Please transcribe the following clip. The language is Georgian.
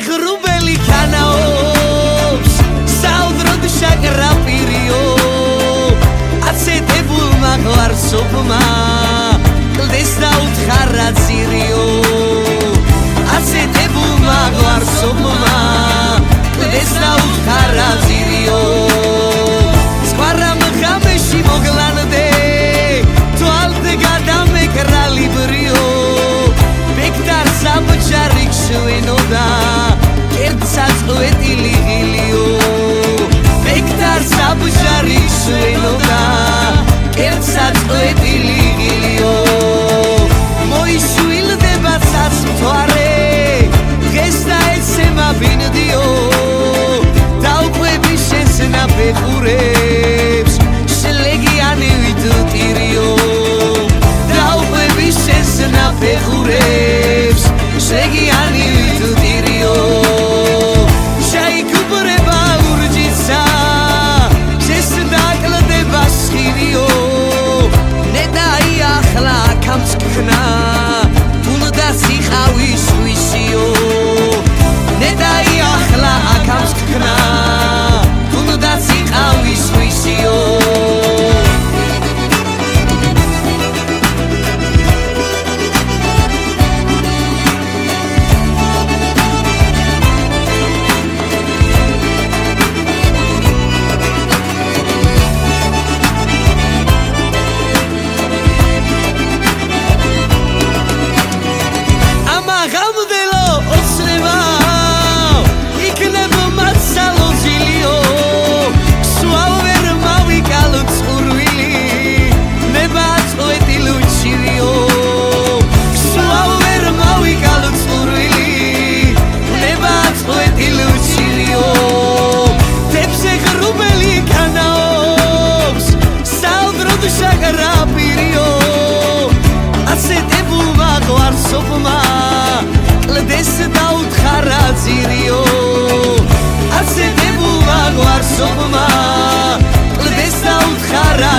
ღრუბელი ქანაობს საუდროდ შაკრაპირიო აცედებულმა გვარსობმა კლდეს დაუთხარა ძირიო აცედებულმა გვარსობმა კლდეს დაუთხარა ძირიო სკვარამ ღამეში მოგლანდე თვალზე გადამეკრალი ბრიო ბექტარ საბჯარი შვენოდა კერცაწყვეტილი ღილიო ბექტარ საბჯარი შვენოდა კერცაწყვეტილი ღილიო მოიშვილდება ცაცმთვარე დღეს და ეცემა ბინდიო დაუყვები შენს ნაფეხურებს შლეგიანი ვიდუტირიო დაუყვები შენს ნაფეხურებს შლეგიანი ვიდუტირიო შეიკუბრება ლურჯიცა შენს დაკლდება სხივიო ნედაი ახლა აქამს ქნა თუნდა სიხავი სვისიო ნედაი ახლა აქამს ქნა თუნდა სიხავი სვისიო კლდეს დაუთხარა ძირიო აცედებულმა გვარსობმა კლდეს დაუთხარა